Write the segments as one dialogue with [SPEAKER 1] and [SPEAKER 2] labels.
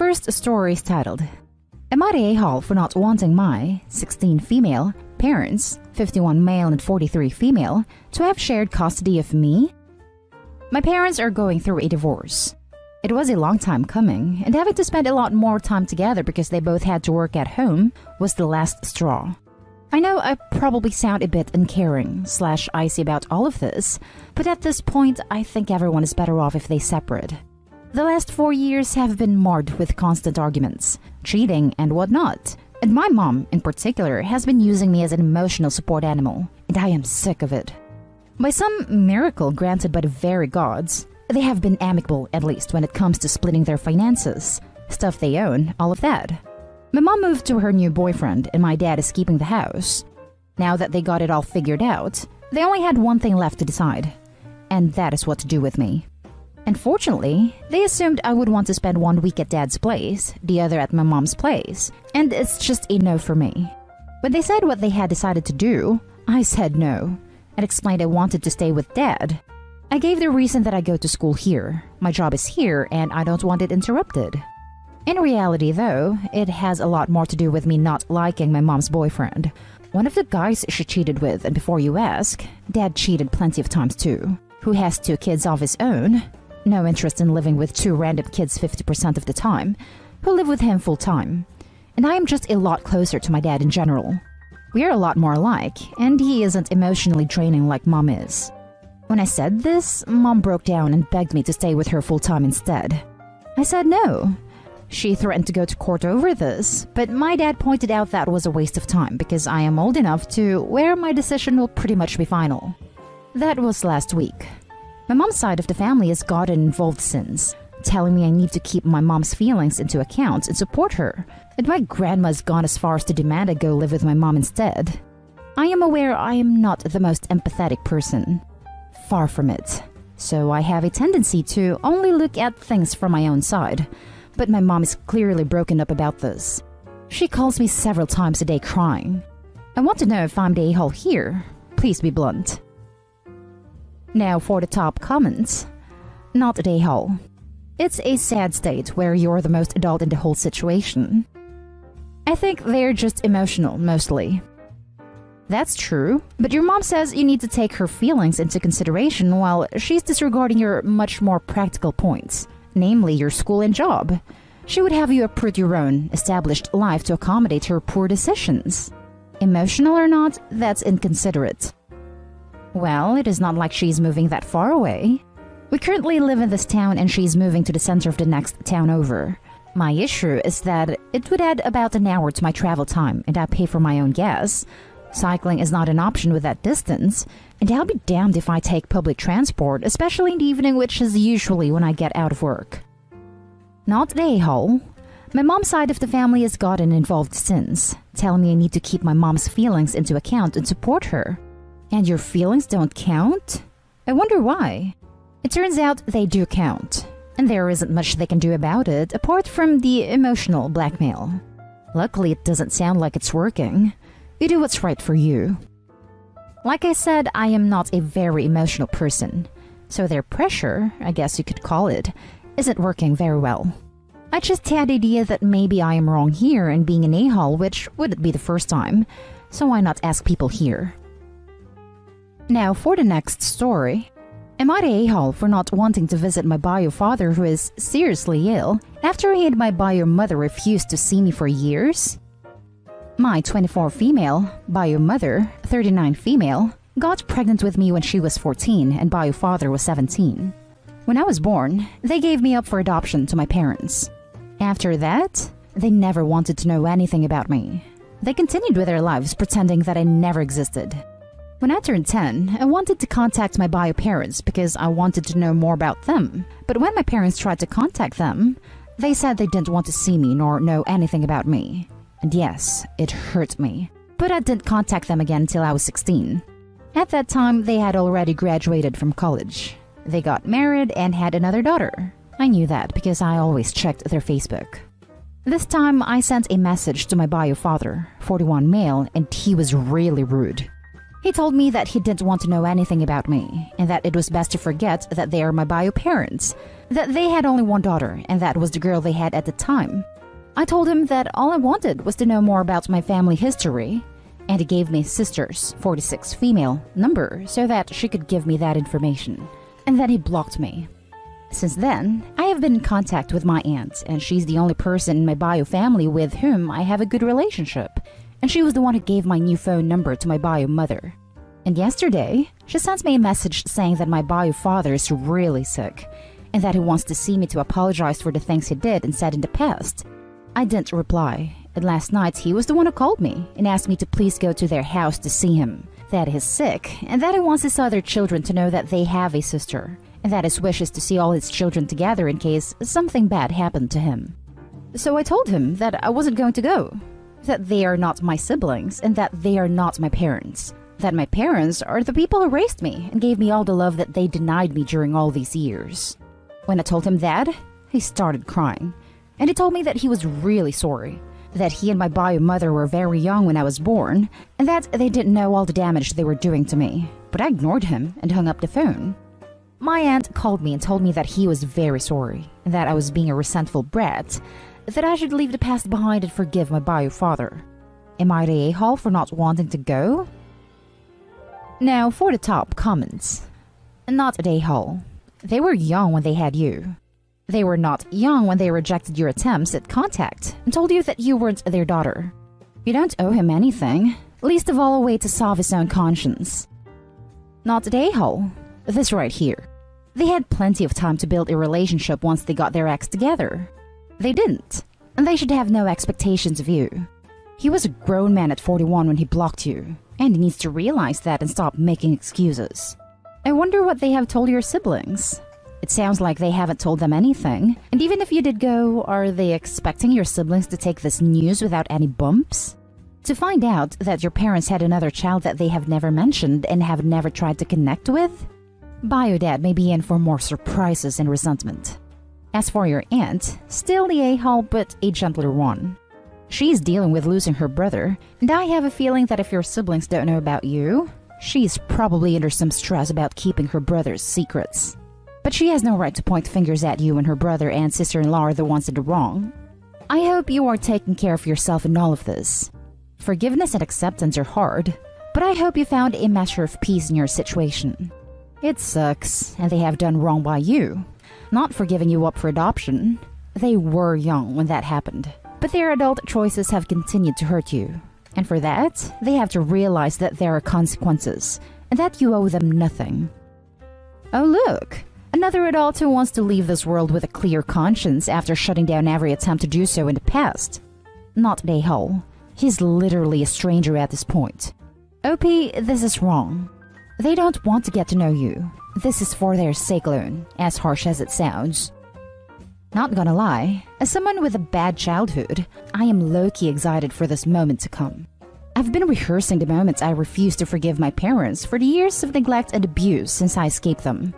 [SPEAKER 1] first story is titled, Am I the a-hole for not wanting my 16 female parents, 51 male and 43 female, to have shared custody of me? My parents are going through a divorce. It was a long time coming, and having to spend a lot more time together because they both had to work at home was the last straw. I know I probably sound a bit uncaring/icy about all of this, but at this point I think everyone is better off if they separate. The last 4 years have been marred with constant arguments, cheating and whatnot, and my mom in particular has been using me as an emotional support animal, and I am sick of it. By some miracle granted by the very gods, they have been amicable at least when it comes to splitting their finances, stuff they own, all of that. My mom moved to her new boyfriend and my dad is keeping the house. Now that they got it all figured out, they only had one thing left to decide, and that is what to do with me. Unfortunately, they assumed I would want to spend 1 week at dad's place, the other at my mom's place, and it's just a no for me. When they said what they had decided to do, I said no, and explained I wanted to stay with dad. I gave the reason that I go to school here, my job is here, and I don't want it interrupted. In reality though, it has a lot more to do with me not liking my mom's boyfriend. One of the guys she cheated with, and before you ask, dad cheated plenty of times too, who has 2 kids of his own, no interest in living with 2 random kids 50% of the time, who live with him full time. And I am just a lot closer to my dad in general. We are a lot more alike, and he isn't emotionally draining like mom is. When I said this, mom broke down and begged me to stay with her full time instead. I said no. She threatened to go to court over this, but my dad pointed out that was a waste of time because I am old enough to where my decision will pretty much be final. That was last week. My mom's side of the family has gotten involved since, telling me I need to keep my mom's feelings into account and support her, and my grandma's gone as far as to demand I go live with my mom instead. I am aware I am not the most empathetic person. Far from it. So I have a tendency to only look at things from my own side, but my mom is clearly broken up about this. She calls me several times a day crying. I want to know if I'm the a-hole here. Please be blunt. Now for the top comments. Not the a-hole. It's a sad state where you're the most adult in the whole situation. I think they're just emotional, mostly. That's true, but your mom says you need to take her feelings into consideration while she's disregarding your much more practical points, namely your school and job. She would have you uproot your own established life to accommodate her poor decisions. Emotional or not, that's inconsiderate. Well, it is not like she's moving that far away. We currently live in this town and she's moving to the center of the next town over. My issue is that it would add about an hour to my travel time and I pay for my own gas. Cycling is not an option with that distance, and I'll be damned if I take public transport, especially in the evening, which is usually when I get out of work. Not the a-hole. My mom's side of the family has gotten involved since, telling me I need to keep my mom's feelings into account and support her. And your feelings don't count? I wonder why. It turns out they do count, and there isn't much they can do about it apart from the emotional blackmail. Luckily, it doesn't sound like it's working. You do what's right for you. Like I said, I am not a very emotional person, so their pressure, I guess you could call it, isn't working very well. I just had the idea that maybe I am wrong here in being an a-hole, which wouldn't be the first time, so why not ask people here? Now for the next story. Am I the a-hole for not wanting to visit my bio father who is seriously ill after he and my bio mother refused to see me for years? My 24 female, bio mother, 39 female, got pregnant with me when she was 14 and bio father was 17. When I was born, they gave me up for adoption to my parents. After that, they never wanted to know anything about me. They continued with their lives pretending that I never existed. When I turned 10, I wanted to contact my bio parents because I wanted to know more about them. But when my parents tried to contact them, they said they didn't want to see me nor know anything about me. And yes, it hurt me. But I didn't contact them again until I was 16. At that time, they had already graduated from college. They got married and had another daughter. I knew that because I always checked their Facebook. This time, I sent a message to my bio father, 41 male, and he was really rude. He told me that he didn't want to know anything about me, and that it was best to forget that they are my bio parents, that they had only one daughter, and that was the girl they had at the time. I told him that all I wanted was to know more about my family history, and he gave me his sister's, 46 female, number so that she could give me that information, and then he blocked me. Since then, I have been in contact with my aunt, and she's the only person in my bio family with whom I have a good relationship, and she was the one who gave my new phone number to my bio mother. And yesterday, she sent me a message saying that my bio father is really sick, and that he wants to see me to apologize for the things he did and said in the past. I didn't reply, and last night he was the one who called me and asked me to please go to their house to see him, that he's sick, and that he wants his other children to know that they have a sister, and that his wish is to see all his children together in case something bad happened to him. So I told him that I wasn't going to go, that they are not my siblings, and that they are not my parents, that my parents are the people who raised me and gave me all the love that they denied me during all these years. When I told him that, he started crying, and he told me that he was really sorry, that he and my bio mother were very young when I was born, and that they didn't know all the damage they were doing to me, but I ignored him and hung up the phone. My aunt called me and told me that he was very sorry, and that I was being a resentful brat, that I should leave the past behind and forgive my bio father. Am I the a-hole for not wanting to go? Now for the top comments. Not an a-hole. They were young when they had you. They were not young when they rejected your attempts at contact and told you that you weren't their daughter. You don't owe him anything, least of all a way to solve his own conscience. Not an a-hole. This right here. They had plenty of time to build a relationship once they got their acts together. They didn't, and they should have no expectations of you. He was a grown man at 41 when he blocked you, and he needs to realize that and stop making excuses. I wonder what they have told your siblings. It sounds like they haven't told them anything, and even if you did go, are they expecting your siblings to take this news without any bumps? To find out that your parents had another child that they have never mentioned and have never tried to connect with? Bio dad may be in for more surprises and resentment. As for your aunt, still the a-hole but a gentler one. She's dealing with losing her brother, and I have a feeling that if your siblings don't know about you, she's probably under some stress about keeping her brother's secrets. But she has no right to point fingers at you when her brother and sister-in-law are the ones in the wrong. I hope you are taking care of yourself in all of this. Forgiveness and acceptance are hard, but I hope you found a measure of peace in your situation. It sucks, and they have done wrong by you, not for giving you up for adoption. They were young when that happened, but their adult choices have continued to hurt you. And for that, they have to realize that there are consequences, and that you owe them nothing. Oh look! Another adult who wants to leave this world with a clear conscience after shutting down every attempt to do so in the past. Not an a-hole. He's literally a stranger at this point. OP, this is wrong. They don't want to get to know you. This is for their sake alone, as harsh as it sounds. Not gonna lie, as someone with a bad childhood, I am low-key excited for this moment to come. I've been rehearsing the moments I refused to forgive my parents for the years of neglect and abuse since I escaped them.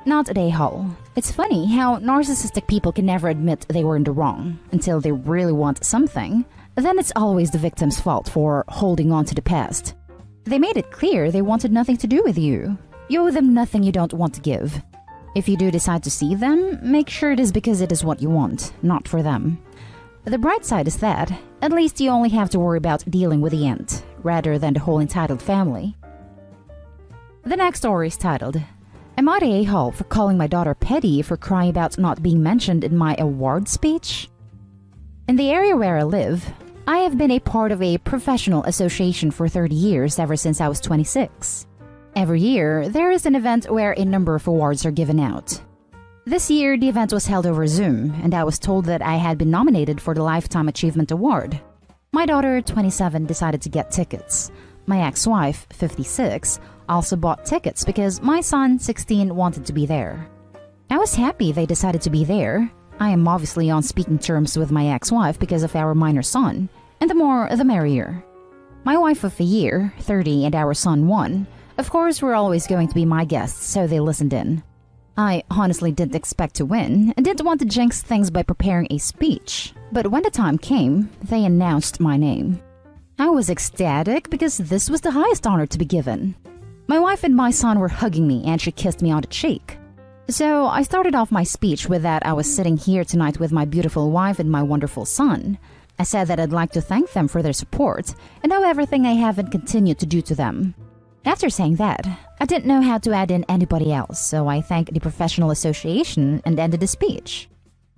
[SPEAKER 1] Not an a-hole. It's funny how narcissistic people can never admit they were in the wrong until they really want something. Then it's always the victim's fault for holding on to the past. They made it clear they wanted nothing to do with you. You owe them nothing you don't want to give. If you do decide to see them, make sure it is because it is what you want, not for them. The bright side is that, at least you only have to worry about dealing with the aunt, rather than the whole entitled family. The next story is titled, Am I the a-hole for calling my daughter petty for crying about not being mentioned in my award speech? In the area where I live, I have been a part of a professional association for 30 years ever since I was 26. Every year, there is an event where a number of awards are given out. This year, the event was held over Zoom, and I was told that I had been nominated for the Lifetime Achievement Award. My daughter, 27, decided to get tickets. My ex-wife, 56, also bought tickets because my son, 16, wanted to be there. I was happy they decided to be there. I am obviously on speaking terms with my ex-wife because of our minor son, and the more the merrier. My wife of a year, 30, and our son, 1, of course were always going to be my guests, so they listened in. I honestly didn't expect to win, and didn't want to jinx things by preparing a speech, but when the time came, they announced my name. I was ecstatic because this was the highest honor to be given. My wife and my son were hugging me and she kissed me on the cheek. So I started off my speech with that I was sitting here tonight with my beautiful wife and my wonderful son. I said that I'd like to thank them for their support and owe everything I have and continue to do to them. After saying that, I didn't know how to add in anybody else, so I thanked the professional association and ended the speech.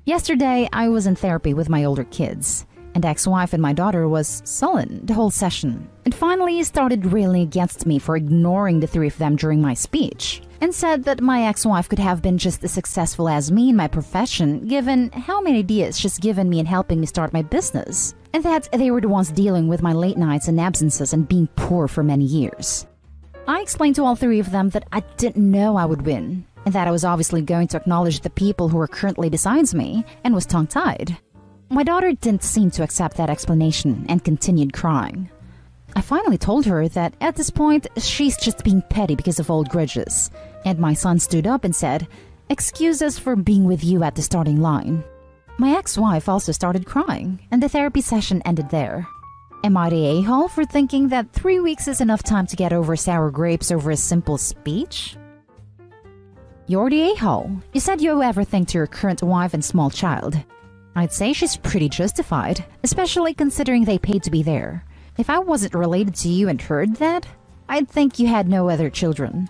[SPEAKER 1] Yesterday, I was in therapy with my older kids, and ex-wife and my daughter was sullen the whole session, and finally started railing against me for ignoring the three of them during my speech, and said that my ex-wife could have been just as successful as me in my profession given how many ideas she's given me in helping me start my business, and that they were the ones dealing with my late nights and absences and being poor for many years. I explained to all three of them that I didn't know I would win, and that I was obviously going to acknowledge the people who were currently besides me, and was tongue-tied. My daughter didn't seem to accept that explanation and continued crying. I finally told her that at this point, she's just being petty because of old grudges, and my son stood up and said, "Excuse us for being with you at the starting line." My ex-wife also started crying, and the therapy session ended there. Am I the a-hole for thinking that 3 weeks is enough time to get over sour grapes over a simple speech? You're the a-hole. You said you owe everything to your current wife and small child. I'd say she's pretty justified, especially considering they paid to be there. If I wasn't related to you and heard that, I'd think you had no other children.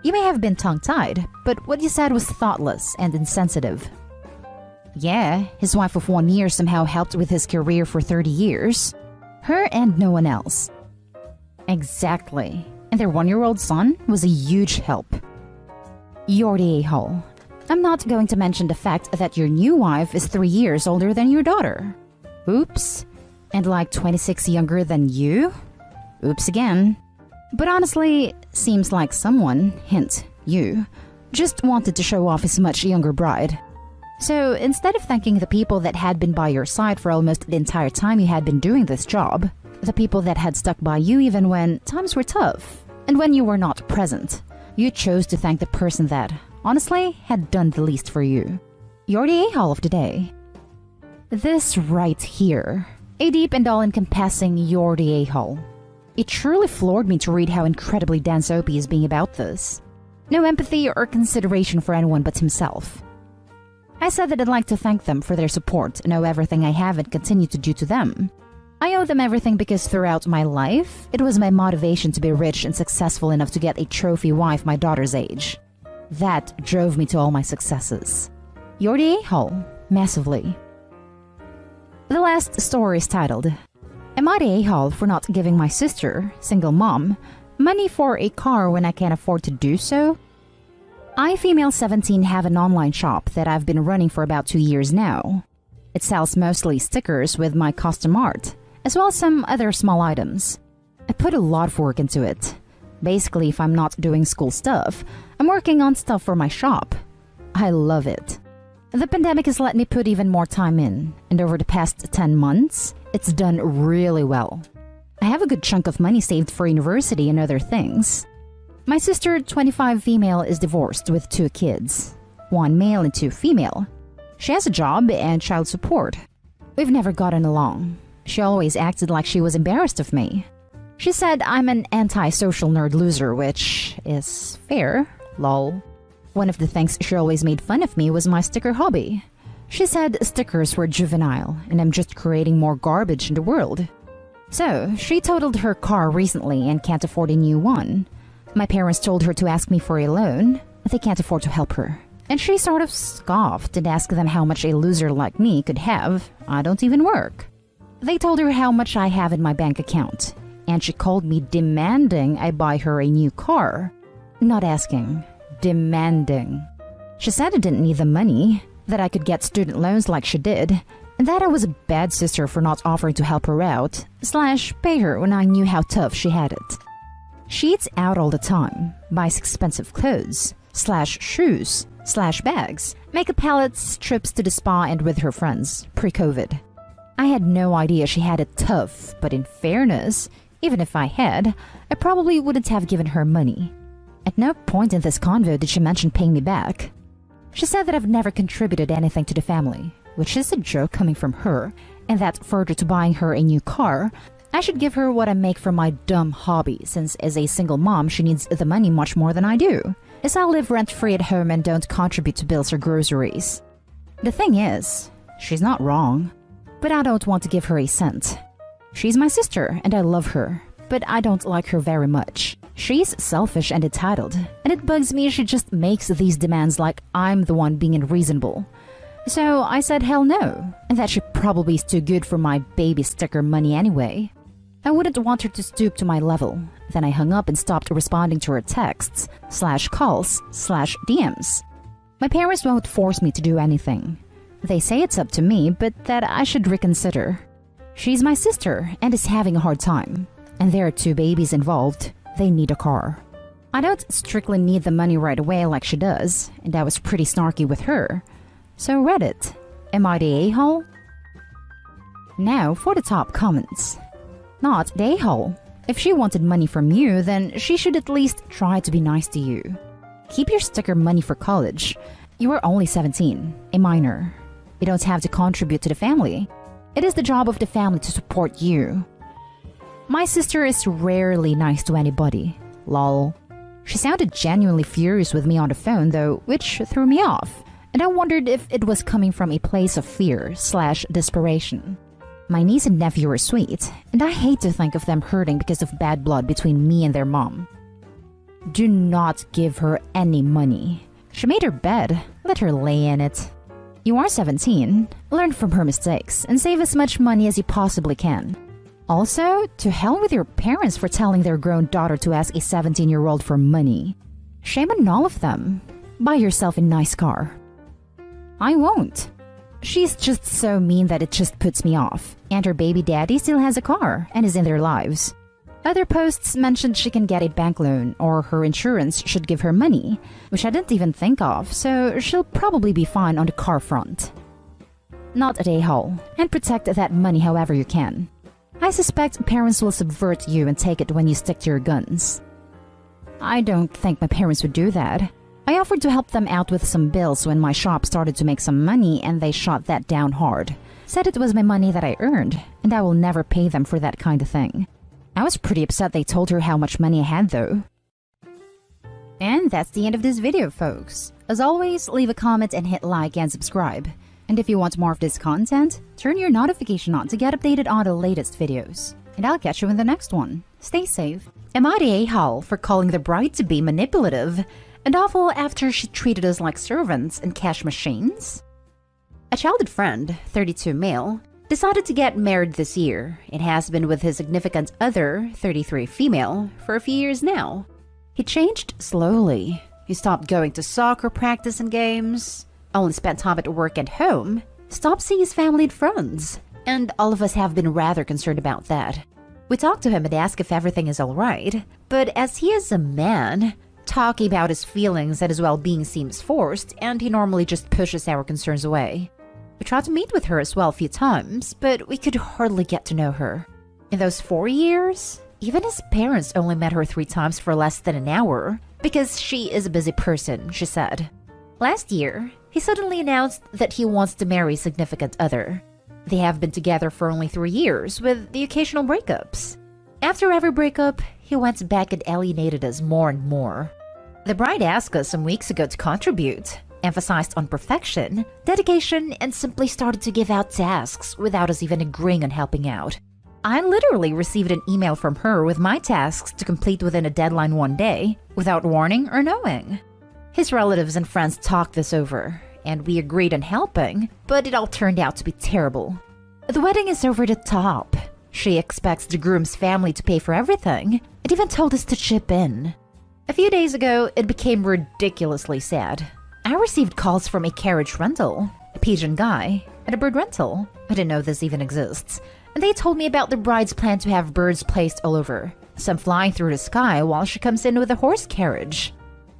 [SPEAKER 1] You may have been tongue-tied, but what you said was thoughtless and insensitive. Yeah, his wife of 1 year somehow helped with his career for 30 years. Her and no one else. Exactly. And their 1-year-old son was a huge help. You're the a-hole. I'm not going to mention the fact that your new wife is 3 years older than your daughter. Oops. And like 26 younger than you? Oops again. But honestly, seems like someone, hint, you, just wanted to show off his much younger bride. So instead of thanking the people that had been by your side for almost the entire time you had been doing this job, the people that had stuck by you even when times were tough, and when you were not present, you chose to thank the person that, honestly, had done the least for you. You're the a-hole of the day. This right here, a deep and all-encompassing you're the a-hole. It truly floored me to read how incredibly dense Opie is being about this. No empathy or consideration for anyone but himself. I said that I'd like to thank them for their support and owe everything I have and continue to do to them. I owe them everything because throughout my life, it was my motivation to be rich and successful enough to get a trophy wife my daughter's age. That drove me to all my successes. You're the a-hole, massively. The last story is titled, Am I the a-hole for not giving my sister, single mom, money for a car when I can't afford to do so? I, female 17, have an online shop that I've been running for about 2 years now. It sells mostly stickers with my custom art, as well as some other small items. I put a lot of work into it. Basically, if I'm not doing school stuff, I'm working on stuff for my shop. I love it. The pandemic has let me put even more time in, and over the past 10 months, it's done really well. I have a good chunk of money saved for university and other things. My sister, 25 female, is divorced with 2 kids, 1 male and 2 female. She has a job and child support. We've never gotten along. She always acted like she was embarrassed of me. She said I'm an anti-social nerd loser, which is fair, lol. One of the things she always made fun of me was my sticker hobby. She said stickers were juvenile and I'm just creating more garbage in the world. So, she totaled her car recently and can't afford a new one. My parents told her to ask me for a loan. They can't afford to help her. And she sort of scoffed and asked them how much a loser like me could have. I don't even work. They told her how much I have in my bank account. And she called me demanding I buy her a new car. Not asking, demanding. She said I didn't need the money, that I could get student loans like she did, and that I was a bad sister for not offering to help her out, / pay her when I knew how tough she had it. She eats out all the time, buys expensive clothes, / shoes, / bags, makeup palettes, trips to the spa and with her friends, pre-COVID. I had no idea she had it tough, but in fairness, even if I had, I probably wouldn't have given her money. At no point in this convo did she mention paying me back. She said that I've never contributed anything to the family, which is a joke coming from her, and that further to buying her a new car, I should give her what I make from my dumb hobby, since as a single mom, she needs the money much more than I do, as I live rent-free at home and don't contribute to bills or groceries. The thing is, she's not wrong, but I don't want to give her a cent. She's my sister and I love her, but I don't like her very much. She's selfish and entitled, and it bugs me she just makes these demands like I'm the one being unreasonable. So I said hell no, and that she probably is too good for my baby sticker money anyway. I wouldn't want her to stoop to my level. Then I hung up and stopped responding to her texts, /calls, /DMs. My parents won't force me to do anything. They say it's up to me, but that I should reconsider. She's my sister and is having a hard time, and there are 2 babies involved. They need a car. I don't strictly need the money right away like she does, and I was pretty snarky with her. So Reddit, am I the a-hole? Now for the top comments. Not the a-hole. If she wanted money from you, then she should at least try to be nice to you. Keep your sticker money for college. You are only 17, a minor. You don't have to contribute to the family. It is the job of the family to support you. My sister is rarely nice to anybody. Lol. She sounded genuinely furious with me on the phone though, which threw me off. And I wondered if it was coming from a place of fear/desperation. My niece and nephew are sweet, and I hate to think of them hurting because of bad blood between me and their mom. Do not give her any money. She made her bed. Let her lay in it. You are 17. Learn from her mistakes and save as much money as you possibly can. Also, to hell with your parents for telling their grown daughter to ask a 17-year-old for money. Shame on all of them. Buy yourself a nice car. I won't. She's just so mean that it just puts me off. And her baby daddy still has a car and is in their lives. Other posts mentioned she can get a bank loan or her insurance should give her money, which I didn't even think of, so she'll probably be fine on the car front. Not at a-hole, and protect that money however you can. I suspect parents will subvert you and take it when you stick to your guns. I don't think my parents would do that. I offered to help them out with some bills when my shop started to make some money and they shot that down hard. Said it was my money that I earned, and I will never pay them for that kind of thing. I was pretty upset they told her how much money I had though. And that's the end of this video, folks. As always, leave a comment and hit like and subscribe. And if you want more of this content, turn your notification on to get updated on the latest videos. And I'll catch you in the next one. Stay safe. Am I the a-hole for calling the bride to be manipulative and awful after she treated us like servants and cash machines? A childhood friend, 32 male, decided to get married this year and has been with his significant other, 33 female, for a few years now. He changed slowly. He stopped going to soccer practice and games, only spent time at work and home, stopped seeing his family and friends, and all of us have been rather concerned about that. We talked to him and asked if everything is alright, but as he is a man, talking about his feelings and his well-being seems forced, and he normally just pushes our concerns away. We tried to meet with her as well a few times, but we could hardly get to know her. In those 4 years, even his parents only met her 3 times for less than an hour, because she is a busy person, she said. Last year, he suddenly announced that he wants to marry a significant other. They have been together for only 3 years, with the occasional breakups. After every breakup, he went back and alienated us more and more. The bride asked us some weeks ago to contribute, emphasized on perfection, dedication, and simply started to give out tasks without us even agreeing on helping out. I literally received an email from her with my tasks to complete within a deadline one day, without warning or knowing. His relatives and friends talked this over, and we agreed on helping, but it all turned out to be terrible. The wedding is over the top. She expects the groom's family to pay for everything, and even told us to chip in. A few days ago, it became ridiculously sad. I received calls from a carriage rental, a pigeon guy, and a bird rental. I didn't know this even exists. And they told me about the bride's plan to have birds placed all over, some flying through the sky while she comes in with a horse carriage.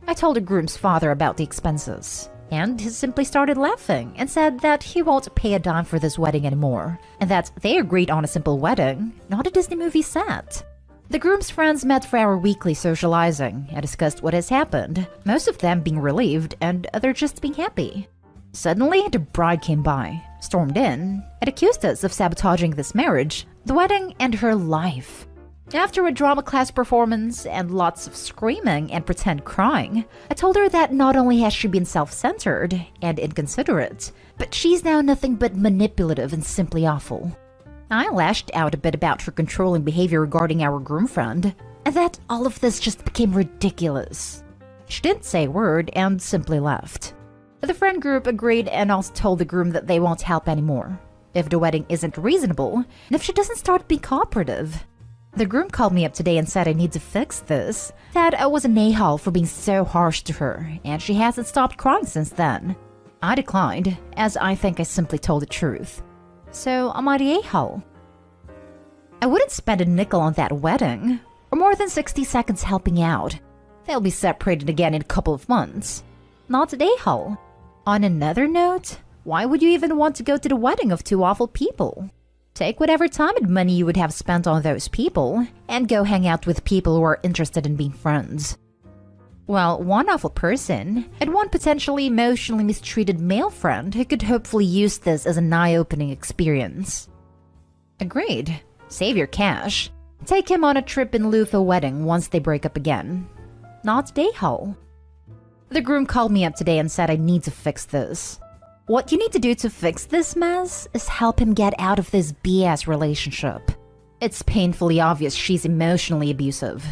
[SPEAKER 1] I told the groom's father about the expenses, and he simply started laughing and said that he won't pay a dime for this wedding anymore, and that they agreed on a simple wedding, not a Disney movie set. The groom's friends met for our weekly socializing and discussed what has happened, most of them being relieved and others just being happy. Suddenly, the bride came by, stormed in, and accused us of sabotaging this marriage, the wedding and her life. After a drama class performance and lots of screaming and pretend crying, I told her that not only has she been self-centered and inconsiderate, but she's now nothing but manipulative and simply awful. I lashed out a bit about her controlling behavior regarding our groom friend, and that all of this just became ridiculous. She didn't say a word and simply left. The friend group agreed and also told the groom that they won't help anymore if the wedding isn't reasonable and if she doesn't start being cooperative. The groom called me up today and said I need to fix this, that I was an a-hole for being so harsh to her, and she hasn't stopped crying since then. I declined, as I think I simply told the truth. So am I the a-hole? I wouldn't spend a nickel on that wedding, or more than 60 seconds helping out. They'll be separated again in a couple of months. Not the a-hole. On another note, why would you even want to go to the wedding of two awful people? Take whatever time and money you would have spent on those people and go hang out with people who are interested in being friends. Well, one awful person and one potentially emotionally mistreated male friend who could hopefully use this as an eye-opening experience. Agreed. Save your cash. Take him on a trip in lieu of a wedding once they break up again. Not a-hole. The groom called me up today and said I need to fix this. What you need to do to fix this mess is help him get out of this BS relationship. It's painfully obvious she's emotionally abusive.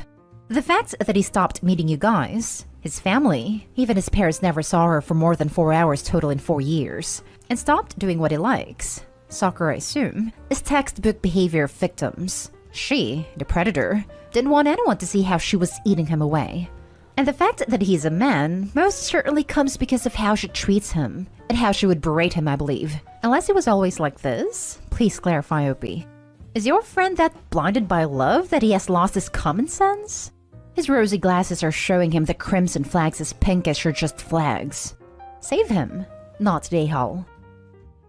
[SPEAKER 1] The fact that he stopped meeting you guys, his family, even his parents never saw her for more than 4 hours total in 4 years, and stopped doing what he likes, soccer I assume, is textbook behavior of victims. She, the predator, didn't want anyone to see how she was eating him away. And the fact that he's a man most certainly comes because of how she treats him, and how she would berate him, I believe. Unless he was always like this, please clarify, Opie. Is your friend that blinded by love that he has lost his common sense? His rosy glasses are showing him the crimson flags as pinkish are just flags. Save him, not the a-hole.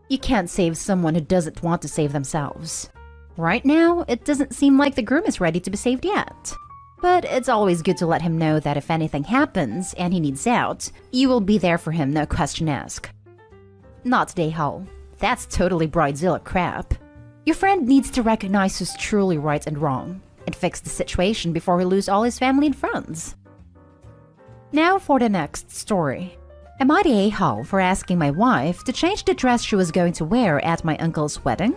[SPEAKER 1] You can't save someone who doesn't want to save themselves. Right now, it doesn't seem like the groom is ready to be saved yet. But it's always good to let him know that if anything happens and he needs out, you will be there for him, no question asked. Not the a-hole. That's totally bridezilla crap. Your friend needs to recognize who's truly right and wrong, and fix the situation before he loses all his family and friends. Now for the next story. Am I the a-hole for asking my wife to change the dress she was going to wear at my uncle's wedding?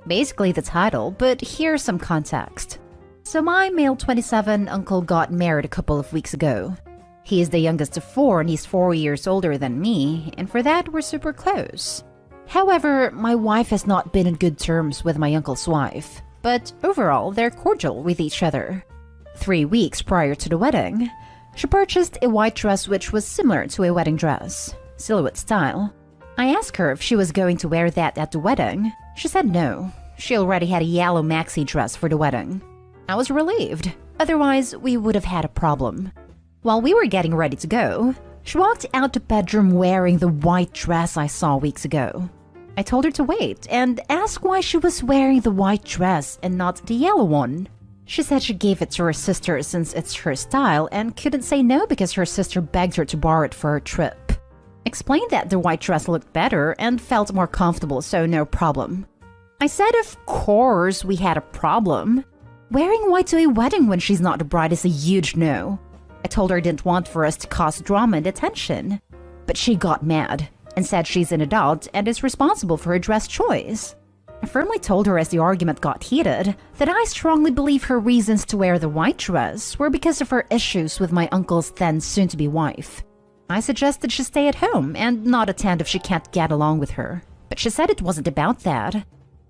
[SPEAKER 1] Basically the title, but here's some context. So my male 27 uncle got married a couple of weeks ago. He is the youngest of 4 and he's 4 years older than me, and for that we're super close. However, my wife has not been in good terms with my uncle's wife, but overall they're cordial with each other. 3 weeks prior to the wedding, she purchased a white dress which was similar to a wedding dress, silhouette style. I asked her if she was going to wear that at the wedding. She said no, she already had a yellow maxi dress for the wedding. I was relieved, otherwise we would have had a problem. While we were getting ready to go, she walked out the bedroom wearing the white dress I saw weeks ago. I told her to wait and asked why she was wearing the white dress and not the yellow one. She said she gave it to her sister since it's her style and couldn't say no because her sister begged her to borrow it for her trip. Explained that the white dress looked better and felt more comfortable, so no problem. I said of course we had a problem. Wearing white to a wedding when she's not the bride is a huge no. I told her I didn't want for us to cause drama and attention. But she got mad and said she's an adult and is responsible for her dress choice. I firmly told her as the argument got heated that I strongly believe her reasons to wear the white dress were because of her issues with my uncle's then soon-to-be wife. I suggested she stay at home and not attend if she can't get along with her, but she said it wasn't about that.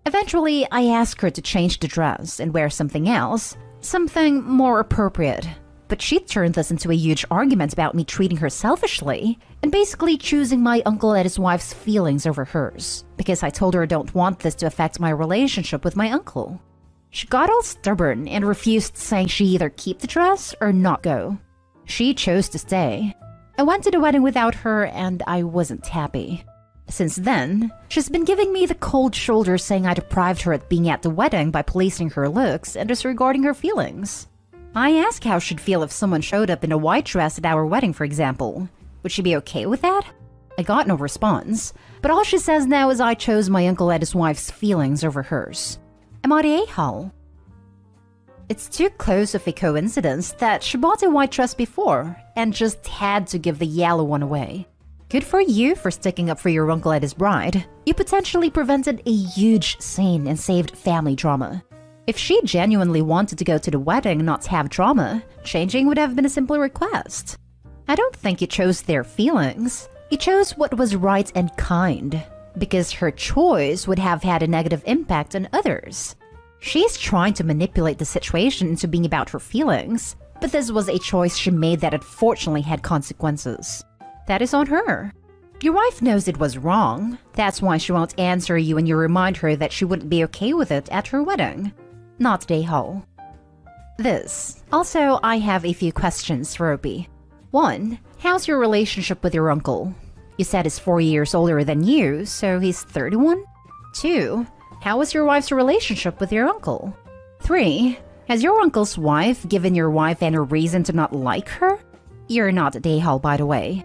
[SPEAKER 1] Eventually, I asked her to change the dress and wear something else, something more appropriate. But she turned this into a huge argument about me treating her selfishly and basically choosing my uncle and his wife's feelings over hers, because I told her I don't want this to affect my relationship with my uncle. She got all stubborn and refused, saying she either keep the dress or not go. She chose to stay. I went to the wedding without her and I wasn't happy. Since then, she's been giving me the cold shoulder, saying I deprived her at being at the wedding by policing her looks and disregarding her feelings. I asked how she'd feel if someone showed up in a white dress at our wedding, for example. Would she be okay with that? I got no response, but all she says now is I chose my uncle and his wife's feelings over hers. Am I the a-hole? It's too close of a coincidence that she bought a white dress before and just had to give the yellow one away. Good for you for sticking up for your uncle and his bride. You potentially prevented a huge scene and saved family drama. If she genuinely wanted to go to the wedding and not have drama, changing would have been a simple request. I don't think you chose their feelings. You chose what was right and kind, because her choice would have had a negative impact on others. She's trying to manipulate the situation into being about her feelings, but this was a choice she made that unfortunately had consequences. That is on her. Your wife knows it was wrong. That's why she won't answer you when you remind her that she wouldn't be okay with it at her wedding. Not day hole. This. Also, I have a few questions for Opie. 1. How's your relationship with your uncle? You said he's 4 years older than you, so he's 31? 2. How was your wife's relationship with your uncle? 3. Has your uncle's wife given your wife any reason to not like her? You're not a day-hole, by the way.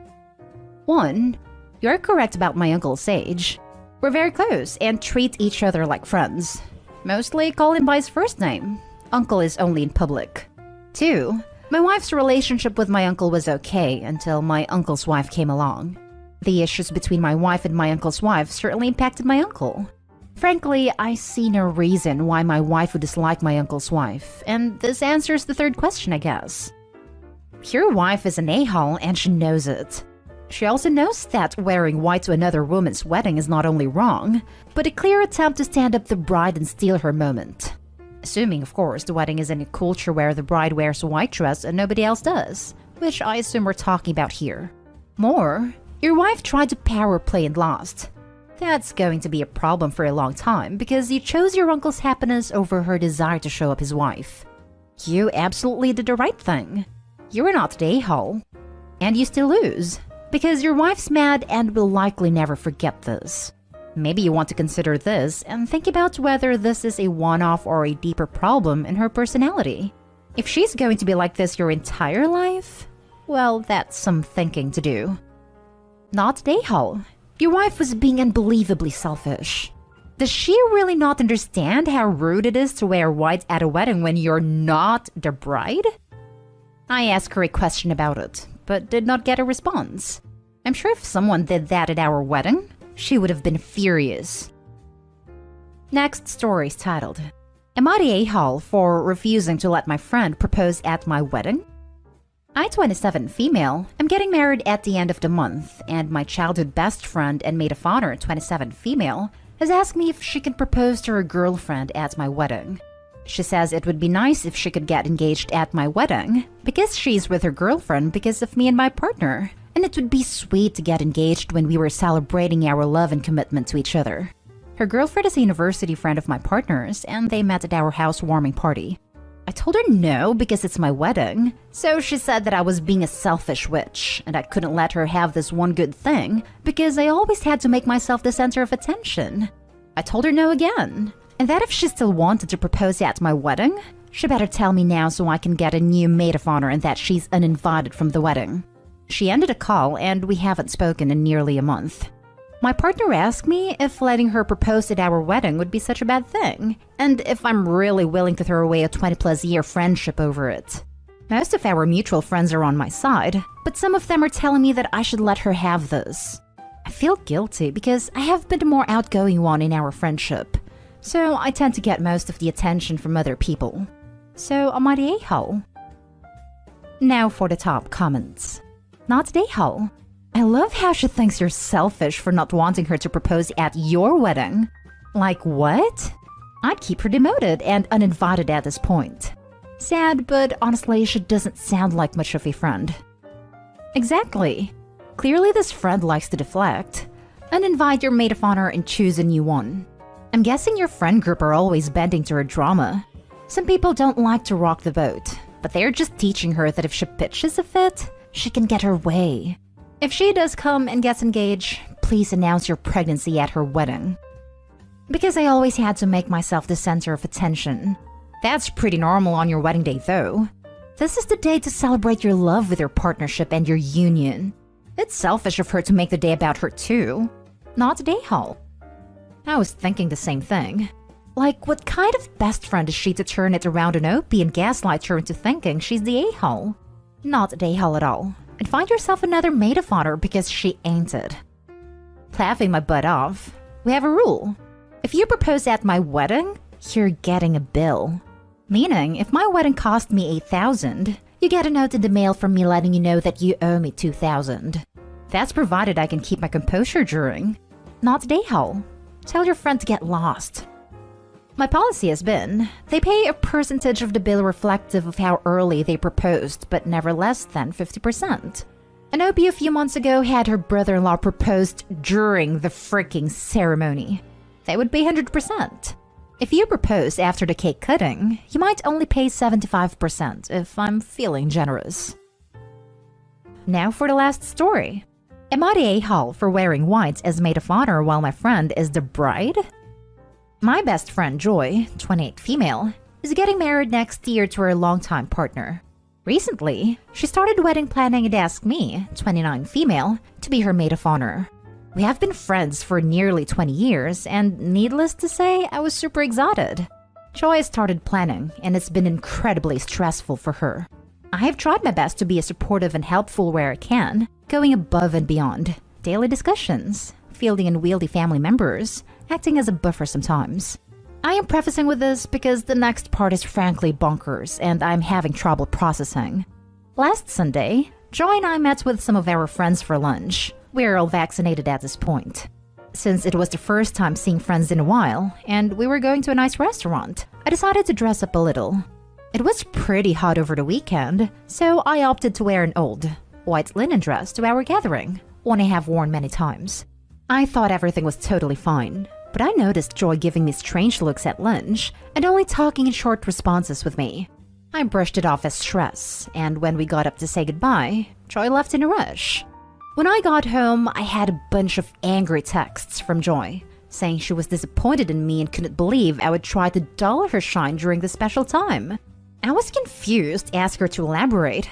[SPEAKER 1] 1. You're correct about my uncle's age. We're very close and treat each other like friends. Mostly call him by his first name. Uncle is only in public. 2. My wife's relationship with my uncle was okay until my uncle's wife came along. The issues between my wife and my uncle's wife certainly impacted my uncle. Frankly, I see no reason why my wife would dislike my uncle's wife, and this answers the third question, I guess. Your wife is an a-hole and she knows it. She also knows that wearing white to another woman's wedding is not only wrong, but a clear attempt to stand up the bride and steal her moment. Assuming, of course, the wedding is in a culture where the bride wears a white dress and nobody else does, which I assume we're talking about here. More, your wife tried to power play and lost. That's going to be a problem for a long time because you chose your uncle's happiness over her desire to show up his wife. You absolutely did the right thing. You were not the a-hole. And you still lose, because your wife's mad and will likely never forget this. Maybe you want to consider this and think about whether this is a one-off or a deeper problem in her personality. If she's going to be like this your entire life, well, that's some thinking to do. Not the a-hole. Your wife was being unbelievably selfish. Does she really not understand how rude it is to wear white at a wedding when you're not the bride? I asked her a question about it, but did not get a response. I'm sure if someone did that at our wedding, she would have been furious. Next story is titled, Am I the a-hole for refusing to let my friend propose at my wedding? I'm 27 female. I'm getting married at the end of the month, and my childhood best friend and maid of honor, 27 female, has asked me if she can propose to her girlfriend at my wedding. She says it would be nice if she could get engaged at my wedding, because she's with her girlfriend because of me and my partner, and it would be sweet to get engaged when we were celebrating our love and commitment to each other. Her girlfriend is a university friend of my partner's, and they met at our housewarming party. I told her no because it's my wedding, so she said that I was being a selfish witch, and I couldn't let her have this one good thing because I always had to make myself the center of attention. I told her no again, and that if she still wanted to propose at my wedding, she better tell me now so I can get a new maid of honor and that she's uninvited from the wedding. She ended a call and we haven't spoken in nearly a month. My partner asked me if letting her propose at our wedding would be such a bad thing, and if I'm really willing to throw away a 20+ year friendship over it. Most of our mutual friends are on my side, but some of them are telling me that I should let her have this. I feel guilty because I have been the more outgoing one in our friendship, so I tend to get most of the attention from other people. So am I the a-hole? Now for the top comments. Not the a-hole. I love how she thinks you're selfish for not wanting her to propose at your wedding. Like what? I'd keep her demoted and uninvited at this point. Sad, but honestly, she doesn't sound like much of a friend. Exactly. Clearly this friend likes to deflect. Uninvite your maid of honor and choose a new one. I'm guessing your friend group are always bending to her drama. Some people don't like to rock the boat, but they're just teaching her that if she pitches a fit, she can get her way. If she does come and gets engaged, please announce your pregnancy at her wedding. Because I always had to make myself the center of attention. That's pretty normal on your wedding day though. This is the day to celebrate your love with your partnership and your union. It's selfish of her to make the day about her too. Not a day-hole. I was thinking the same thing. Like, what kind of best friend is she to turn it around on OP and gaslight her into thinking she's the a-hole? Not an a-hole at all. And find yourself another maid of honor because she ain't it. Laughing my butt off. We have a rule. If you propose at my wedding, you're getting a bill. Meaning, if my wedding cost me $8,000, you get a note in the mail from me letting you know that you owe me $2,000. That's provided I can keep my composure during. Not the a-hole. Tell your friend to get lost. My policy has been, they pay a percentage of the bill reflective of how early they proposed, but never less than 50%. An OP a few months ago had her brother-in-law proposed during the freaking ceremony. They would pay 100%. If you propose after the cake cutting, you might only pay 75% if I'm feeling generous. Now for the last story. Am I the a-hole for wearing white as maid of honor while my friend is the bride? My best friend Joy, 28 female, is getting married next year to her longtime partner. Recently, she started wedding planning and asked me, 29 female, to be her maid of honor. We have been friends for nearly 20 years, and needless to say, I was super excited. Joy started planning, and it's been incredibly stressful for her. I have tried my best to be as supportive and helpful where I can, going above and beyond. Daily discussions, fielding unwieldy family members, acting as a buffer sometimes. I am prefacing with this because the next part is frankly bonkers and I'm having trouble processing. Last Sunday, Joy and I met with some of our friends for lunch. We're all vaccinated at this point. Since it was the first time seeing friends in a while and we were going to a nice restaurant, I decided to dress up a little. It was pretty hot over the weekend, so I opted to wear an old, white linen dress to our gathering, one I have worn many times. I thought everything was totally fine, but I noticed Joy giving me strange looks at lunch and only talking in short responses with me. I brushed it off as stress, and when we got up to say goodbye, Joy left in a rush. When I got home, I had a bunch of angry texts from Joy, saying she was disappointed in me and couldn't believe I would try to dull her shine during this special time. I was confused, asked her to elaborate.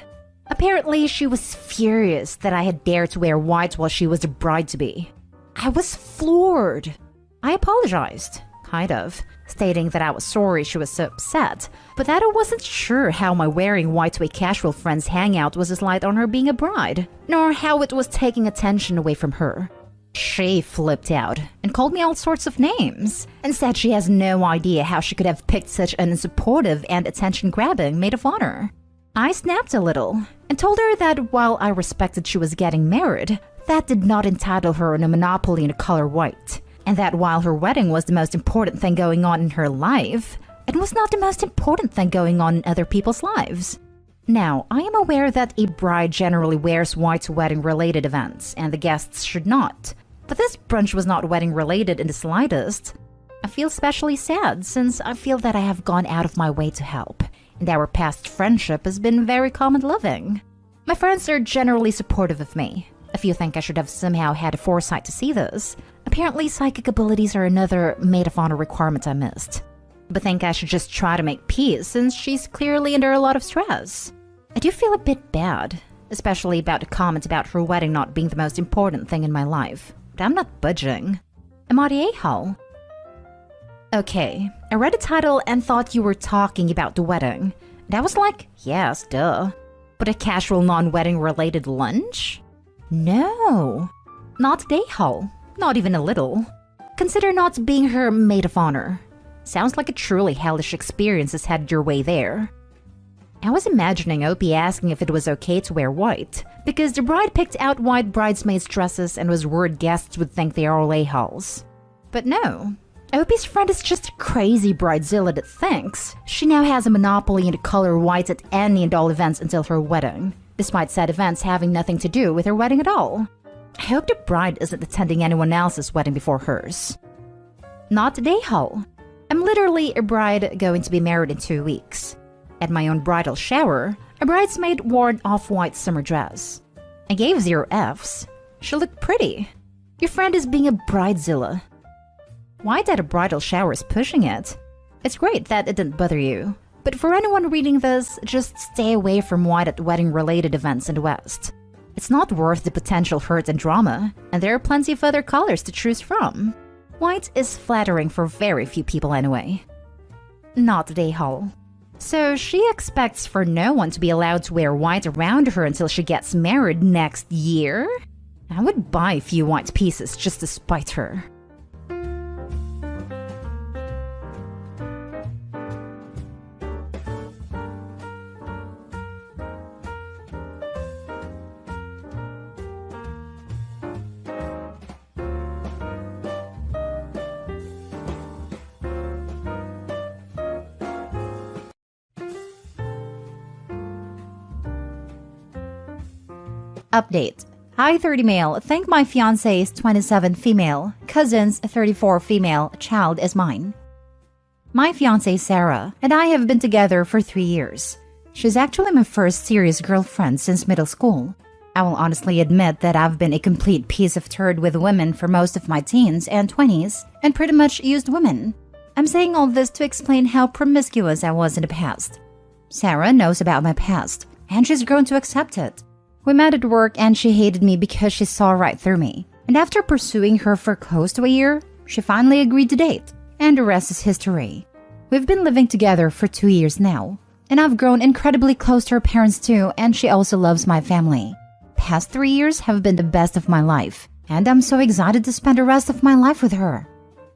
[SPEAKER 1] Apparently, she was furious that I had dared to wear white while she was the bride-to-be. I was floored. I apologized, kind of, stating that I was sorry she was so upset, but that I wasn't sure how my wearing white to a casual friend's hangout was a slight on her being a bride, nor how it was taking attention away from her. She flipped out and called me all sorts of names and said she has no idea how she could have picked such an unsupportive and attention-grabbing maid of honor. I snapped a little and told her that while I respected she was getting married, that did not entitle her on a monopoly in the color white, and that while her wedding was the most important thing going on in her life, it was not the most important thing going on in other people's lives. Now, I am aware that a bride generally wears white to wedding-related events, and the guests should not. But this brunch was not wedding-related in the slightest. I feel especially sad since I feel that I have gone out of my way to help, and our past friendship has been very calm and loving. My friends are generally supportive of me. A few think I should have somehow had a foresight to see this. Apparently, psychic abilities are another maid of honor requirement I missed. But think I should just try to make peace since she's clearly under a lot of stress. I do feel a bit bad, especially about the comment about her wedding not being the most important thing in my life. But I'm not budging. Am I the a-hole? Okay, I read the title and thought you were talking about the wedding. And I was like, yes, duh. But a casual non-wedding related lunch? No. Not the a-hole. Not even a little. Consider not being her maid of honor. Sounds like a truly hellish experience has headed your way there. I was imagining Opie asking if it was okay to wear white, because the bride picked out white bridesmaids' dresses and was worried guests would think they are all a-holes. But no. Opie's friend is just a crazy bridezilla that thinks she now has a monopoly in the color white at any and all events until her wedding, despite said events having nothing to do with her wedding at all. I hope the bride isn't attending anyone else's wedding before hers. Not the a-hole. I'm literally a bride going to be married in 2 weeks. At my own bridal shower, a bridesmaid wore an off-white summer dress. I gave 0 Fs. She looked pretty. Your friend is being a bridezilla. White at a bridal shower is pushing it. It's great that it didn't bother you. But for anyone reading this, just stay away from white at wedding-related events in the West. It's not worth the potential hurt and drama, and there are plenty of other colors to choose from. White is flattering for very few people anyway. Not the a-hole. So she expects for no one to be allowed to wear white around her until she gets married next year? I would buy a few white pieces just to spite her. Update. Hi 30 male, think my fiancé is 27 female, cousins 34 female, child is mine. My fiancé Sarah and I have been together for 3 years. She's actually my first serious girlfriend since middle school. I will honestly admit that I've been a complete piece of turd with women for most of my teens and 20s and pretty much used women. I'm saying all this to explain how promiscuous I was in the past. Sarah knows about my past and she's grown to accept it. We met at work and she hated me because she saw right through me. And after pursuing her for close to a year, she finally agreed to date. And the rest is history. We've been living together for 2 years now. And I've grown incredibly close to her parents too, and she also loves my family. Past 3 years have been the best of my life. And I'm so excited to spend the rest of my life with her.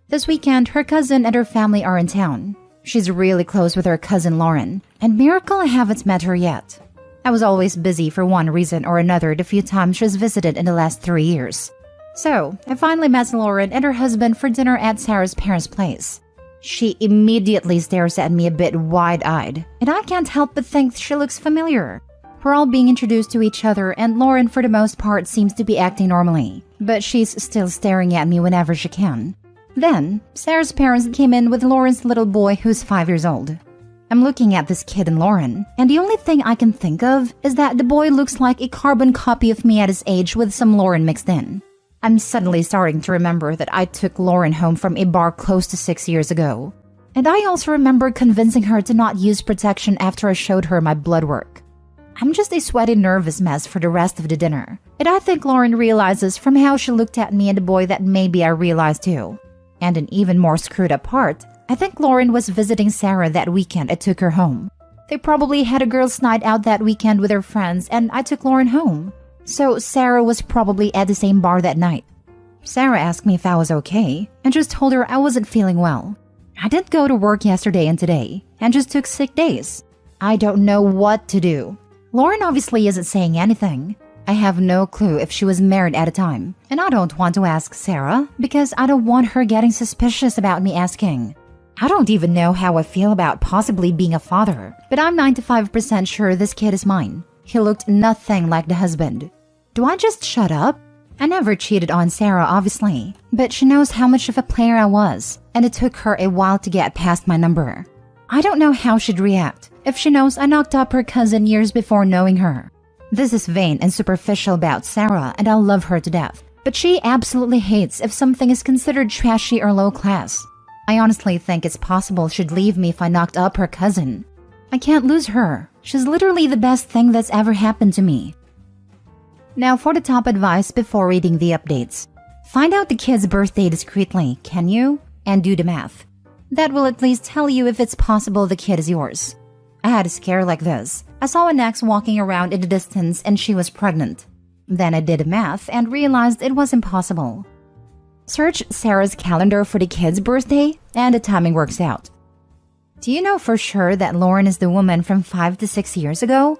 [SPEAKER 1] This weekend, her cousin and her family are in town. She's really close with her cousin Lauren. And miracle I haven't met her yet. I was always busy for one reason or another the few times she's visited in the last 3 years. So, I finally met Lauren and her husband for dinner at Sarah's parents' place. She immediately stares at me a bit wide-eyed, and I can't help but think she looks familiar. We're all being introduced to each other and Lauren for the most part seems to be acting normally, but she's still staring at me whenever she can. Then, Sarah's parents came in with Lauren's little boy who's 5 years old. I'm looking at this kid and Lauren, and the only thing I can think of is that the boy looks like a carbon copy of me at his age with some Lauren mixed in. I'm suddenly starting to remember that I took Lauren home from a bar close to 6 years ago. And I also remember convincing her to not use protection after I showed her my blood work. I'm just a sweaty, nervous mess for the rest of the dinner. And I think Lauren realizes from how she looked at me and the boy that maybe I realized too. And an even more screwed up part, I think Lauren was visiting Sarah that weekend I took her home. They probably had a girls' night out that weekend with her friends and I took Lauren home. So Sarah was probably at the same bar that night. Sarah asked me if I was okay and just told her I wasn't feeling well. I didn't go to work yesterday and today and just took sick days. I don't know what to do. Lauren obviously isn't saying anything. I have no clue if she was married at the time. And I don't want to ask Sarah because I don't want her getting suspicious about me asking. I don't even know how I feel about possibly being a father, but I'm 95% sure this kid is mine. He looked nothing like the husband. Do I just shut up? I never cheated on Sarah, obviously, but she knows how much of a player I was, and it took her a while to get past my number. I don't know how she'd react if she knows I knocked up her cousin years before knowing her. This is vain and superficial about Sarah, and I love her to death, but she absolutely hates if something is considered trashy or low class. I honestly think it's possible she'd leave me if I knocked up her cousin. I can't lose her. She's literally the best thing that's ever happened to me. Now for the top advice before reading the updates. Find out the kid's birthday discreetly, can you? And do the math. That will at least tell you if it's possible the kid is yours. I had a scare like this. I saw an ex walking around in the distance and she was pregnant. Then I did the math and realized it was impossible. Search Sarah's calendar for the kid's birthday, and the timing works out. Do you know for sure that Lauren is the woman from 5 to 6 years ago?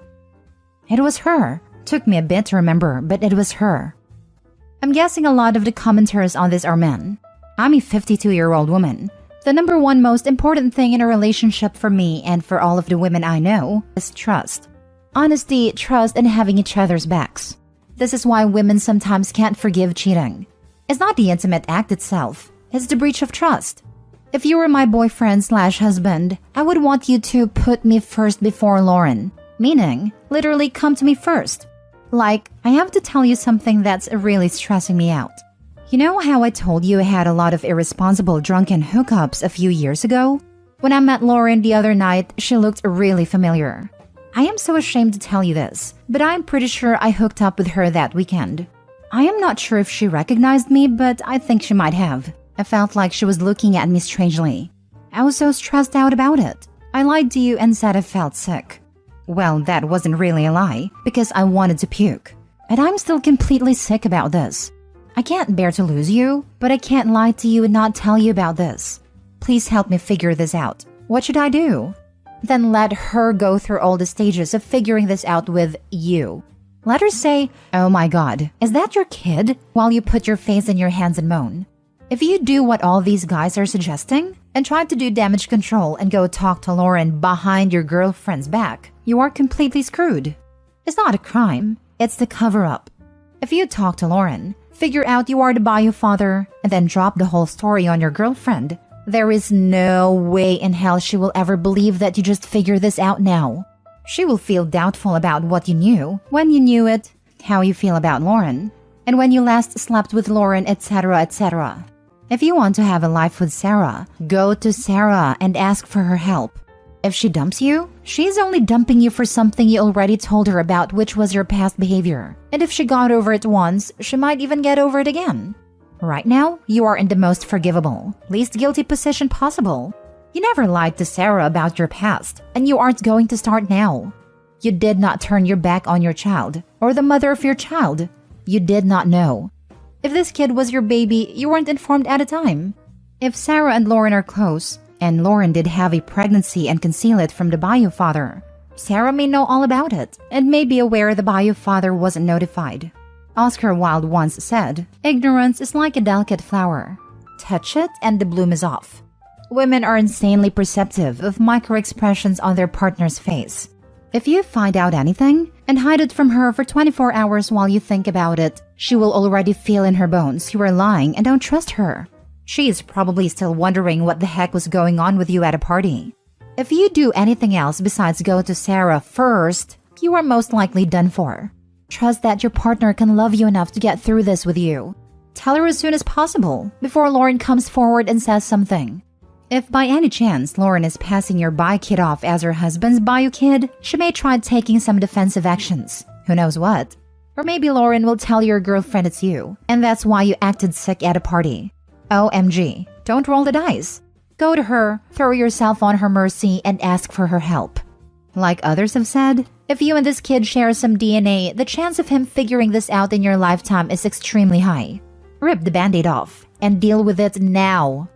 [SPEAKER 1] It was her. Took me a bit to remember, but it was her. I'm guessing a lot of the commenters on this are men. I'm a 52-year-old woman. The number one most important thing in a relationship for me and for all of the women I know is trust. Honesty, trust, and having each other's backs. This is why women sometimes can't forgive cheating. It's not the intimate act itself, it's the breach of trust. If you were my boyfriend/husband, I would want you to put me first before Lauren. Meaning, literally come to me first. Like, I have to tell you something that's really stressing me out. You know how I told you I had a lot of irresponsible drunken hookups a few years ago? When I met Lauren the other night, she looked really familiar. I am so ashamed to tell you this, but I'm pretty sure I hooked up with her that weekend. I am not sure if she recognized me, but I think she might have. I felt like she was looking at me strangely. I was so stressed out about it. I lied to you and said I felt sick. Well, that wasn't really a lie, because I wanted to puke. And I'm still completely sick about this. I can't bear to lose you, but I can't lie to you and not tell you about this. Please help me figure this out. What should I do? Then let her go through all the stages of figuring this out with you. Let her say, "Oh my God, is that your kid?" while you put your face in your hands and moan. If you do what all these guys are suggesting and try to do damage control and go talk to Lauren behind your girlfriend's back, you are completely screwed. It's not a crime, it's the cover-up. If you talk to Lauren, figure out you are the bio father, and then drop the whole story on your girlfriend, there is no way in hell she will ever believe that you just figured this out now. She will feel doubtful about what you knew, when you knew it, how you feel about Lauren, and when you last slept with Lauren, etc., etc. If you want to have a life with Sarah, go to Sarah and ask for her help. If she dumps you, she's only dumping you for something you already told her about, which was your past behavior. And if she got over it once, she might even get over it again. Right now, you are in the most forgivable, least guilty position possible. You never lied to Sarah about your past, and you aren't going to start now. You did not turn your back on your child, or the mother of your child. You did not know. If this kid was your baby, you weren't informed at a time. If Sarah and Lauren are close, and Lauren did have a pregnancy and conceal it from the bio father, Sarah may know all about it, and may be aware the bio father wasn't notified. Oscar Wilde once said, "Ignorance is like a delicate flower. Touch it and the bloom is off." Women are insanely perceptive of micro-expressions on their partner's face. If you find out anything and hide it from her for 24 hours while you think about it, she will already feel in her bones you are lying and don't trust her. She is probably still wondering what the heck was going on with you at a party. If you do anything else besides go to Sarah first, you are most likely done for. Trust that your partner can love you enough to get through this with you. Tell her as soon as possible, before Lauren comes forward and says something. If by any chance Lauren is passing your bi kid off as her husband's bio kid, she may try taking some defensive actions. Who knows what? Or maybe Lauren will tell your girlfriend it's you, and that's why you acted sick at a party. OMG, don't roll the dice. Go to her, throw yourself on her mercy, and ask for her help. Like others have said, if you and this kid share some DNA, the chance of him figuring this out in your lifetime is extremely high. Rip the band-aid off and deal with it now.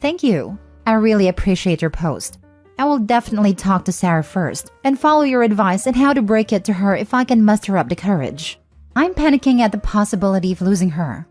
[SPEAKER 1] Thank you. I really appreciate your post. I will definitely talk to Sarah first and follow your advice on how to break it to her if I can muster up the courage. I'm panicking at the possibility of losing her.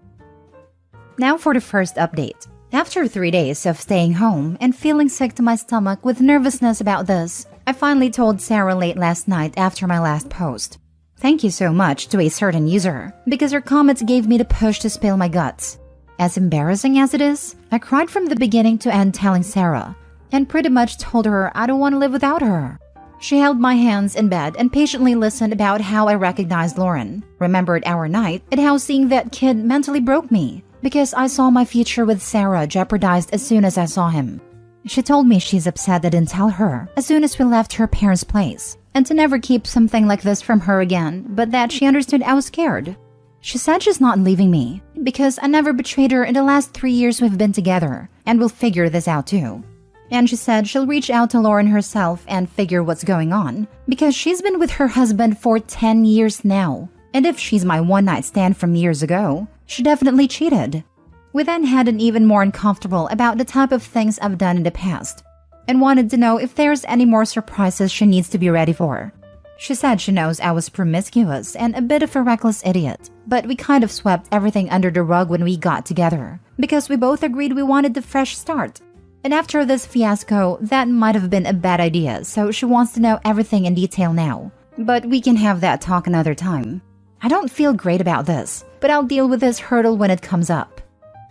[SPEAKER 1] Now for the first update. After 3 days of staying home and feeling sick to my stomach with nervousness about this, I finally told Sarah late last night after my last post. Thank you so much to a certain user, because her comments gave me the push to spill my guts. As embarrassing as it is, I cried from the beginning to end telling Sarah, and pretty much told her I don't want to live without her. She held my hands in bed and patiently listened about how I recognized Lauren, remembered our night, and how seeing that kid mentally broke me, because I saw my future with Sarah jeopardized as soon as I saw him. She told me she's upset I didn't tell her as soon as we left her parents' place, and to never keep something like this from her again, but that she understood I was scared. She said she's not leaving me, because I never betrayed her in the last 3 years we've been together, and we'll figure this out too. And she said she'll reach out to Lauren herself and figure what's going on, because she's been with her husband for 10 years now, and if she's my one-night stand from years ago, she definitely cheated. We then had an even more uncomfortable about the type of things I've done in the past, and wanted to know if there's any more surprises she needs to be ready for. She said she knows I was promiscuous and a bit of a reckless idiot, but we kind of swept everything under the rug when we got together, because we both agreed we wanted a fresh start. And after this fiasco, that might have been a bad idea, so she wants to know everything in detail now. But we can have that talk another time. I don't feel great about this, but I'll deal with this hurdle when it comes up.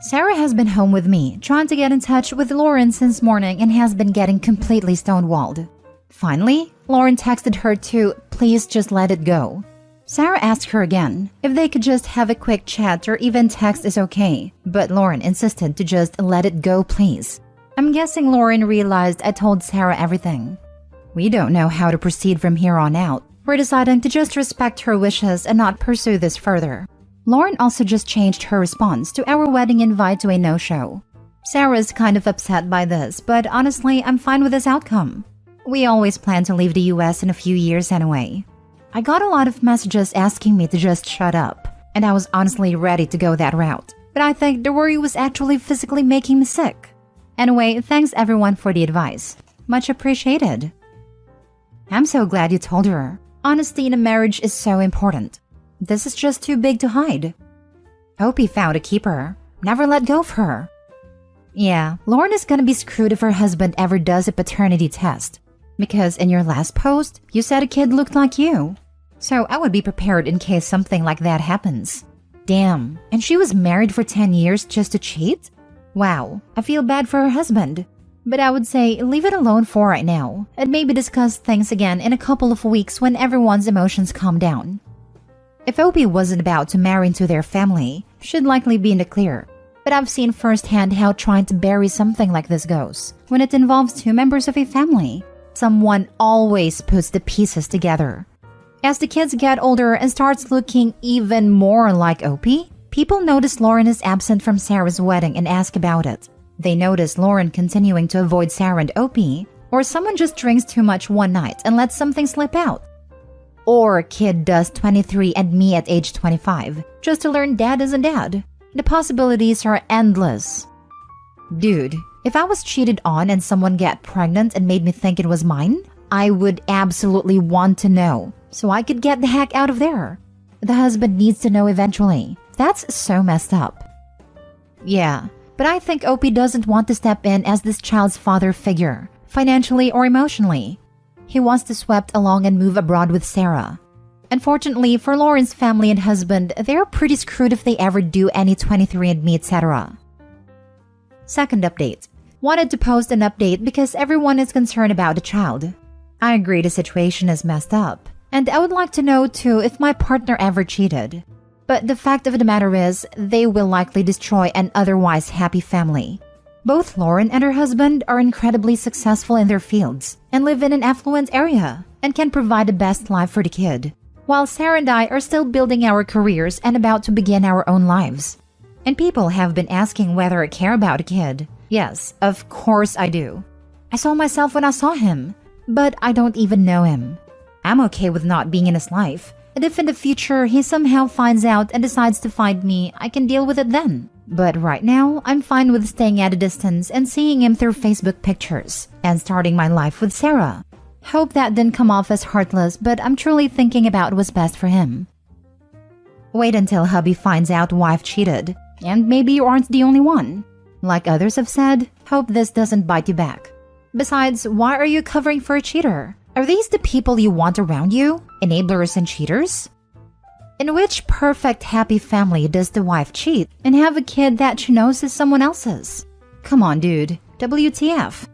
[SPEAKER 1] Sarah has been home with me, trying to get in touch with Lauren since morning and has been getting completely stonewalled. Finally, Lauren texted her to please just let it go. Sarah asked her again if they could just have a quick chat or even text is okay, but Lauren insisted to just let it go please. I'm guessing Lauren realized I told Sarah everything. We don't know how to proceed from here on out. We're deciding to just respect her wishes and not pursue this further. Lauren also just changed her response to our wedding invite to a no-show. Sarah's kind of upset by this, but honestly, I'm fine with this outcome. We always plan to leave the US in a few years anyway. I got a lot of messages asking me to just shut up, and I was honestly ready to go that route. But I think the worry was actually physically making me sick. Anyway, thanks everyone for the advice. Much appreciated. I'm so glad you told her. Honesty in a marriage is so important. This is just too big to hide. Hope he found a keeper. Never let go of her. Yeah, Lauren is gonna be screwed if her husband ever does a paternity test. Because in your last post, you said a kid looked like you. So I would be prepared in case something like that happens. Damn, and she was married for 10 years just to cheat? Wow, I feel bad for her husband. But I would say leave it alone for right now, and maybe discuss things again in a couple of weeks when everyone's emotions calm down. If Opie wasn't about to marry into their family, she'd likely be in the clear. But I've seen firsthand how trying to bury something like this goes. When it involves two members of a family, someone always puts the pieces together. As the kids get older and starts looking even more like Opie, people notice Lauren is absent from Sarah's wedding and ask about it. They notice Lauren continuing to avoid Sarah and Opie, or someone just drinks too much one night and lets something slip out. Or a kid does 23andMe at age 25, just to learn dad isn't dad. The possibilities are endless. Dude, if I was cheated on and someone got pregnant and made me think it was mine, I would absolutely want to know, so I could get the heck out of there. The husband needs to know eventually. That's so messed up. Yeah, but I think Opie doesn't want to step in as this child's father figure, financially or emotionally. He wants to swept along and move abroad with Sarah. Unfortunately for Lauren's family and husband, they're pretty screwed if they ever do any 23andMe, etc. Second update. Wanted to post an update because everyone is concerned about the child. I agree the situation is messed up, and I would like to know too if my partner ever cheated. But the fact of the matter is, they will likely destroy an otherwise happy family. Both Lauren and her husband are incredibly successful in their fields and live in an affluent area and can provide the best life for the kid, while Sarah and I are still building our careers and about to begin our own lives. And people have been asking whether I care about a kid. Yes, of course I do. I saw myself when I saw him, but I don't even know him. I'm okay with not being in his life, and if in the future he somehow finds out and decides to find me, I can deal with it then. But right now, I'm fine with staying at a distance and seeing him through Facebook pictures and starting my life with Sarah. Hope that didn't come off as heartless, but I'm truly thinking about what's best for him. Wait until hubby finds out wife cheated, and maybe you aren't the only one. Like others have said, hope this doesn't bite you back. Besides, why are you covering for a cheater? Are these the people you want around you? Enablers and cheaters? In which perfect happy family does the wife cheat and have a kid that she knows is someone else's? Come on, dude. WTF?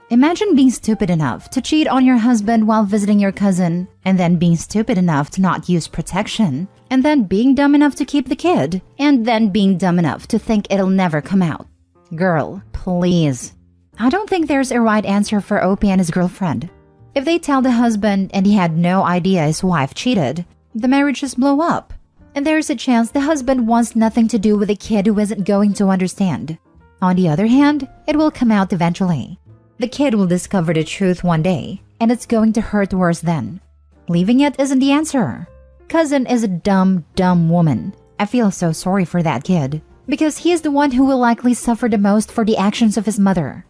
[SPEAKER 1] Imagine being stupid enough to cheat on your husband while visiting your cousin, and then being stupid enough to not use protection, and then being dumb enough to keep the kid, and then being dumb enough to think it'll never come out. Girl, please. I don't think there's a right answer for Opie and his girlfriend. If they tell the husband and he had no idea his wife cheated, the marriage just blow up. And there's a chance the husband wants nothing to do with a kid who isn't going to understand. On the other hand, it will come out eventually. The kid will discover the truth one day, and it's going to hurt worse then. Leaving it isn't the answer. Cousin is a dumb woman. I feel so sorry for that kid, because he is the one who will likely suffer the most for the actions of his mother.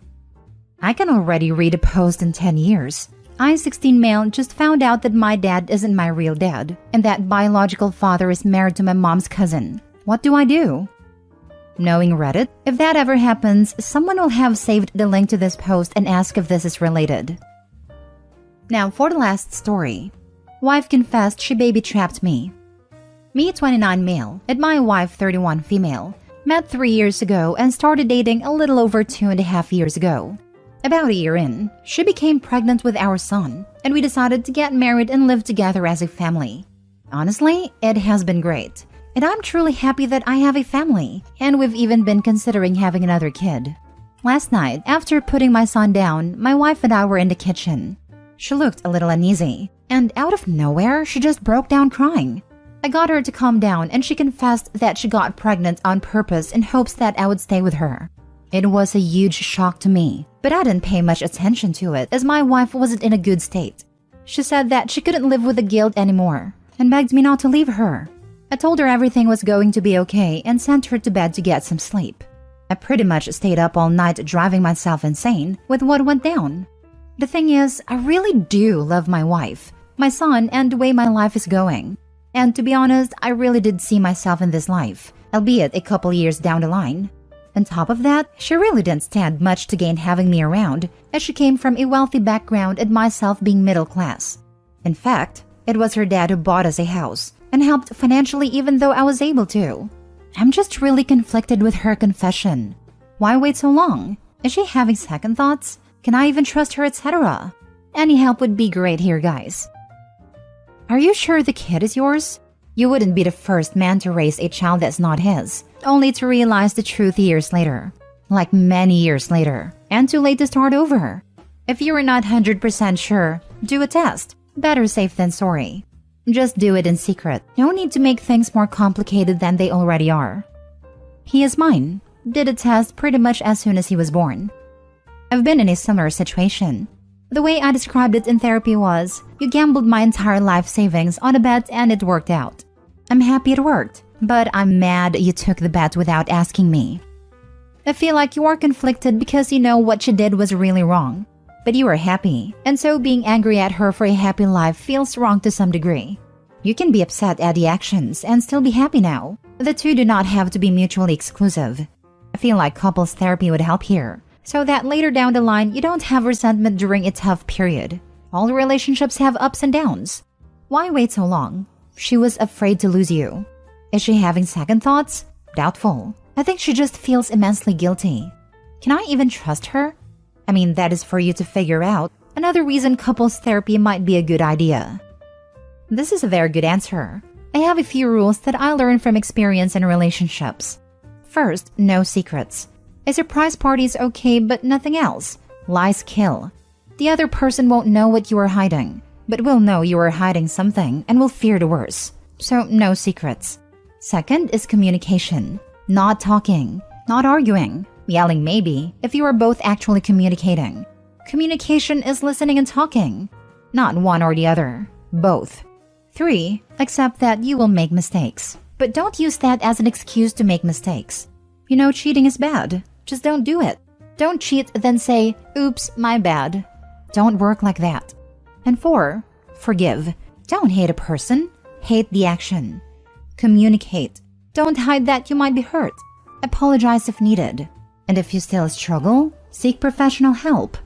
[SPEAKER 1] I can already read a post in 10 years. I, 16 male, just found out that my dad isn't my real dad, and that biological father is married to my mom's cousin. What do I do? Knowing Reddit, if that ever happens, someone will have saved the link to this post and ask if this is related. Now for the last story. Wife confessed she baby trapped me. Me, 29 male, and my wife, 31 female, met 3 years ago and started dating a little over 2.5 years ago. About a year in, she became pregnant with our son, and we decided to get married and live together as a family. Honestly, it has been great, and I'm truly happy that I have a family, and we've even been considering having another kid. Last night, after putting my son down, my wife and I were in the kitchen. She looked a little uneasy, and out of nowhere, she just broke down crying. I got her to calm down and she confessed that she got pregnant on purpose in hopes that I would stay with her. It was a huge shock to me, but I didn't pay much attention to it as my wife wasn't in a good state. She said that she couldn't live with the guilt anymore and begged me not to leave her. I told her everything was going to be okay and sent her to bed to get some sleep. I pretty much stayed up all night driving myself insane with what went down. The thing is, I really do love my wife, my son, and the way my life is going. And to be honest, I really did see myself in this life, albeit a couple years down the line. On top of that, she really didn't stand much to gain having me around, as she came from a wealthy background and myself being middle class. In fact, it was her dad who bought us a house and helped financially even though I was able to. I'm just really conflicted with her confession. Why wait so long? Is she having second thoughts? Can I even trust her, etc.? Any help would be great here, guys. Are you sure the kid is yours? You wouldn't be the first man to raise a child that's not his, only to realize the truth years later. Like many years later, and too late to start over. If you are not 100% sure, do a test. Better safe than sorry. Just do it in secret. No need to make things more complicated than they already are. He is mine. Did a test pretty much as soon as he was born. I've been in a similar situation. The way I described it in therapy was, you gambled my entire life savings on a bet and it worked out. I'm happy it worked, but I'm mad you took the bet without asking me. I feel like you are conflicted because you know what she did was really wrong. But you are happy, and so being angry at her for a happy life feels wrong to some degree. You can be upset at the actions and still be happy now. The two do not have to be mutually exclusive. I feel like couples therapy would help here, so that later down the line you don't have resentment during a tough period. All relationships have ups and downs. Why wait so long? She was afraid to lose you. Is she having second thoughts? Doubtful. I think she just feels immensely guilty. Can I even trust her? I mean, that is for you to figure out. Another reason couples therapy might be a good idea. This is a very good answer. I have a few rules that I learned from experience in relationships. First, no secrets. A surprise party is okay, but nothing else. Lies kill. The other person won't know what you are hiding, but will know you are hiding something and will fear the worst. So, no secrets. Second is communication. Not talking, not arguing. Yelling maybe, if you are both actually communicating. Communication is listening and talking. Not one or the other. Both. 3. Accept that you will make mistakes. But don't use that as an excuse to make mistakes. You know cheating is bad. Just don't do it. Don't cheat then say, oops, my bad. Don't work like that. And 4. Forgive. Don't hate a person. Hate the action. Communicate. Don't hide that you might be hurt. Apologize if needed. And if you still struggle, seek professional help.